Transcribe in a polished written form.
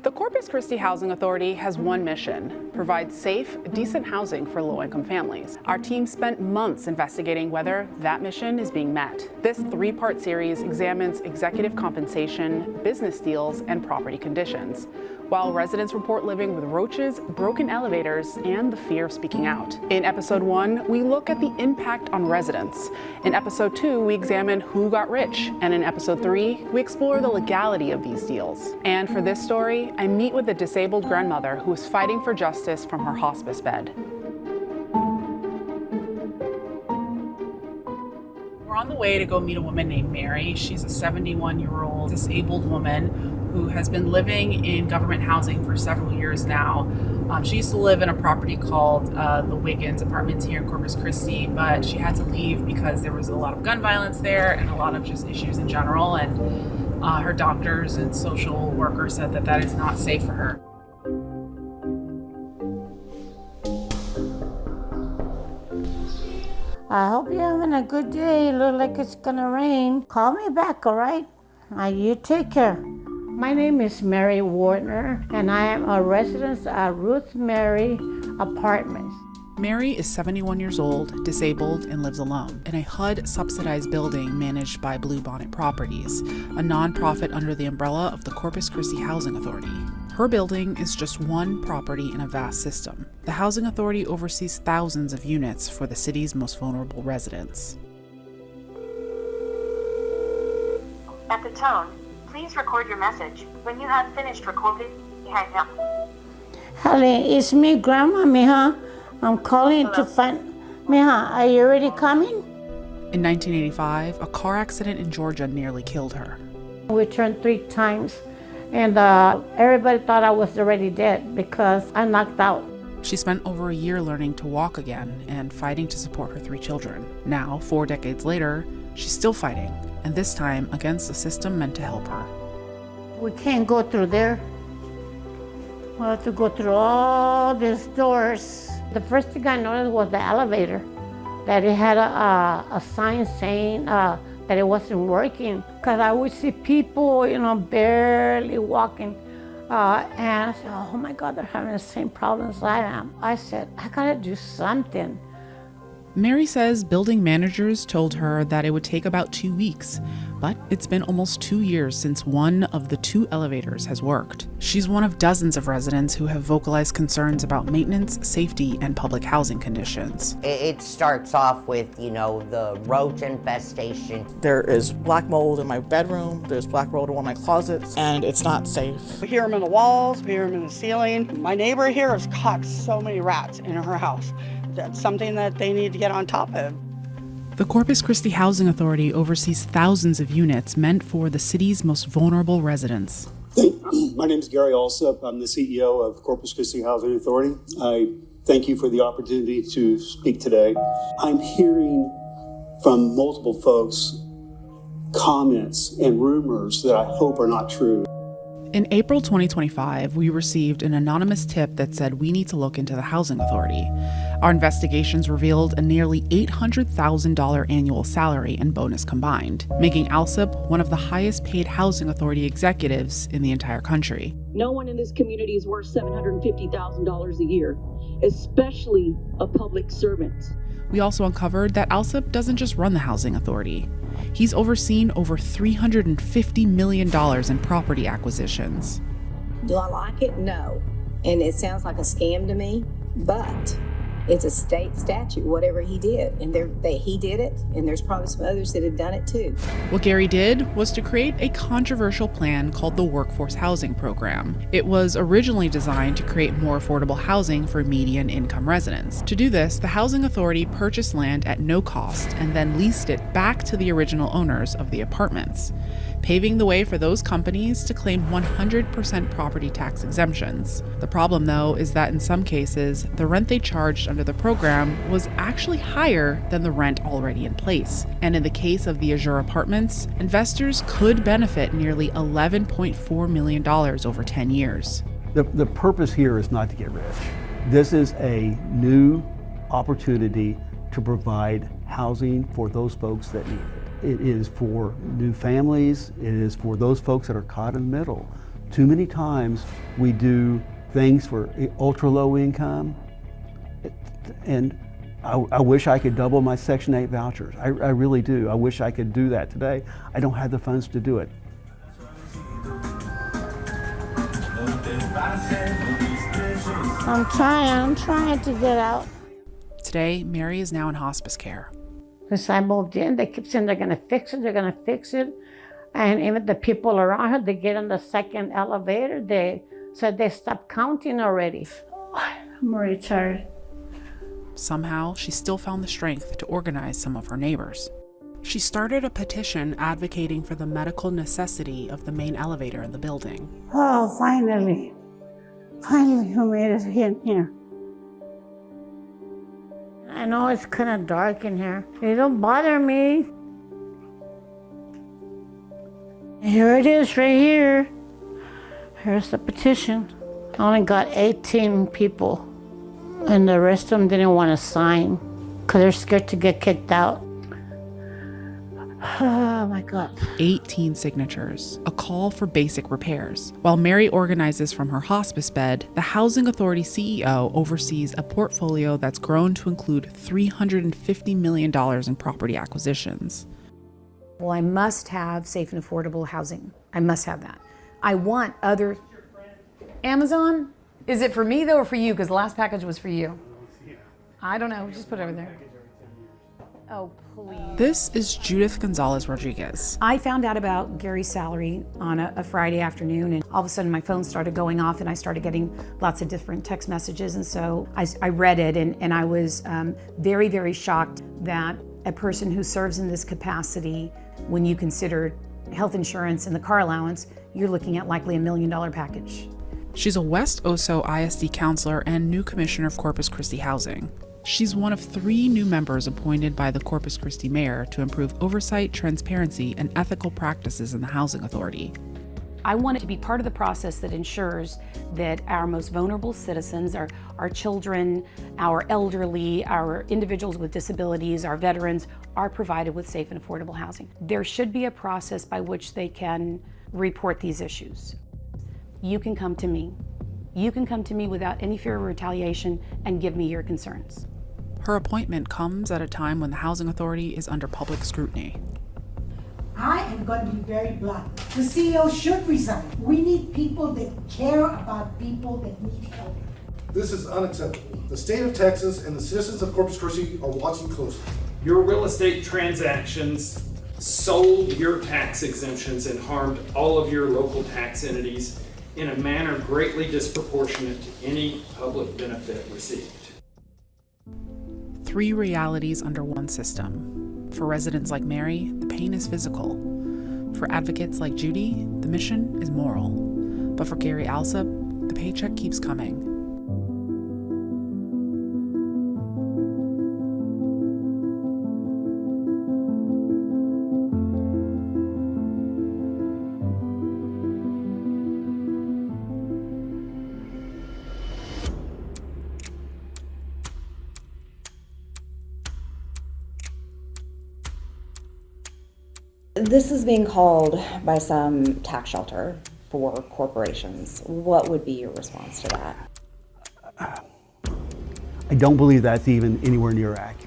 The Corpus Christi Housing Authority has one mission: provide safe, decent housing for low-income families. Our team spent months investigating whether that mission is being met. This three-part series examines executive compensation, business deals, and property conditions, while residents report living with roaches, broken elevators, and the fear of speaking out. In episode 1, we look at the impact on residents. In episode 2, we examine who got rich. And in episode 3, we explore the legality of these deals. And for this story, I meet with a disabled grandmother who is fighting for justice from her hospice bed. We're on the way to go meet a woman named Mary. She's a 71-year-old disabled woman who has been living in government housing for several years now. She used to live in a property called the Wiggins Apartments here in Corpus Christi, but she had to leave because there was a lot of gun violence there and a lot of just issues in general. And her doctors and social workers said that that is not safe for her. I hope you're having a good day. Look like it's gonna rain. Call me back, all right? You take care. My name is Mary Wartner, and I am a resident at Ruth Mary Apartments. Mary is 71 years old, disabled, and lives alone in a HUD-subsidized building managed by Bluebonnet Properties, a nonprofit under the umbrella of the Corpus Christi Housing Authority. Her building is just one property in a vast system. The Housing Authority oversees thousands of units for the city's most vulnerable residents. At the tone, please record your message. When you have finished recording, hang up. Hello, it's me, Grandma, mija. I'm calling to find... Mija, are you already coming? In 1985, a car accident in Georgia nearly killed her. We turned 3 times, and everybody thought I was already dead because I knocked out. She spent over a year learning to walk again and fighting to support her 3 children. Now, 4 decades later, she's still fighting, and this time against a system meant to help her. We can't go through there. We'll have to go through all these doors. The first thing I noticed was the elevator, that it had a sign saying that it wasn't working, because I would see people, barely walking. And I said, oh my God, they're having the same problems I am. I said, I gotta do something. Mary says building managers told her that it would take about 2 weeks, but it's been almost 2 years since one of the 2 elevators has worked. She's one of dozens of residents who have vocalized concerns about maintenance, safety, and public housing conditions. It starts off with, the roach infestation. There is black mold in my bedroom, there's black mold in one of my closets, and it's not safe. We hear them in the walls, we hear them in the ceiling. My neighbor here has caught so many rats in her house. That's something that they need to get on top of. The Corpus Christi Housing Authority oversees thousands of units meant for the city's most vulnerable residents. My name is Gary Alsop. I'm the CEO of Corpus Christi Housing Authority. I thank you for the opportunity to speak today. I'm hearing from multiple folks comments and rumors that I hope are not true. In April 2025, we received an anonymous tip that said we need to look into the Housing Authority. Our investigations revealed a nearly $800,000 annual salary and bonus combined, making Alsop one of the highest paid Housing Authority executives in the entire country. No one in this community is worth $750,000 a year, especially a public servant. We also uncovered that Alsop doesn't just run the Housing Authority. He's overseen over $350 million in property acquisitions. Do I like it? No. And it sounds like a scam to me, but it's a state statute, whatever he did. And he did it, and there's probably some others that have done it too. What Gary did was to create a controversial plan called the Workforce Housing Program. It was originally designed to create more affordable housing for median income residents. To do this, the Housing Authority purchased land at no cost and then leased it back to the original owners of the apartments, paving the way for those companies to claim 100% property tax exemptions. The problem, though, is that in some cases, the rent they charged under the program was actually higher than the rent already in place. And in the case of the Azure Apartments, investors could benefit nearly $11.4 million over 10 years. The purpose here is not to get rich. This is a new opportunity to provide housing for those folks that need it. It is for new families. It is for those folks that are caught in the middle. Too many times we do things for ultra low income, and I wish I could double my Section 8 vouchers. I really do. I wish I could do that today. I don't have the funds to do it. I'm trying to get out. Today, Mary is now in hospice care. Since I moved in, they keep saying they're gonna fix it. And even the people around her, they get on the second elevator, they said they stopped counting already. I'm already tired. Somehow, she still found the strength to organize some of her neighbors. She started a petition advocating for the medical necessity of the main elevator in the building. Oh, finally we made it in here. I know it's kind of dark in here. It don't bother me. Here it is right here. Here's the petition. I only got 18 people, and the rest of them didn't want to sign because they're scared to get kicked out. Oh my God. 18 signatures, a call for basic repairs. While Mary organizes from her hospice bed, the Housing Authority CEO oversees a portfolio that's grown to include $350 million in property acquisitions. Well, I must have safe and affordable housing. I must have that. I want other... Amazon? Is it for me though or for you? Because the last package was for you. I don't know, just put it over there. Oh, please. This is Judith Gonzalez Rodriguez. I found out about Gary's salary on a Friday afternoon, and all of a sudden my phone started going off and I started getting lots of different text messages. And so I read it and I was very, very shocked that a person who serves in this capacity, when you consider health insurance and the car allowance, you're looking at likely $1 million package. She's a West Oso ISD counselor and new commissioner of Corpus Christi Housing. She's one of 3 new members appointed by the Corpus Christi mayor to improve oversight, transparency, and ethical practices in the Housing Authority. I want it to be part of the process that ensures that our most vulnerable citizens, our children, our elderly, our individuals with disabilities, our veterans, are provided with safe and affordable housing. There should be a process by which they can report these issues. You can come to me. You can come to me without any fear of retaliation and give me your concerns. Her appointment comes at a time when the Housing Authority is under public scrutiny. I am going to be very blunt. The CEO should resign. We need people that care about people that need help. This is unacceptable. The state of Texas and the citizens of Corpus Christi are watching closely. Your real estate transactions sold your tax exemptions and harmed all of your local tax entities in a manner greatly disproportionate to any public benefit received. 3 realities under one system. For residents like Mary, the pain is physical. For advocates like Judy, the mission is moral. But for Gary Alsop, the paycheck keeps coming. This is being called by some tax shelter for corporations. What would be your response to that? I don't believe that's even anywhere near accurate.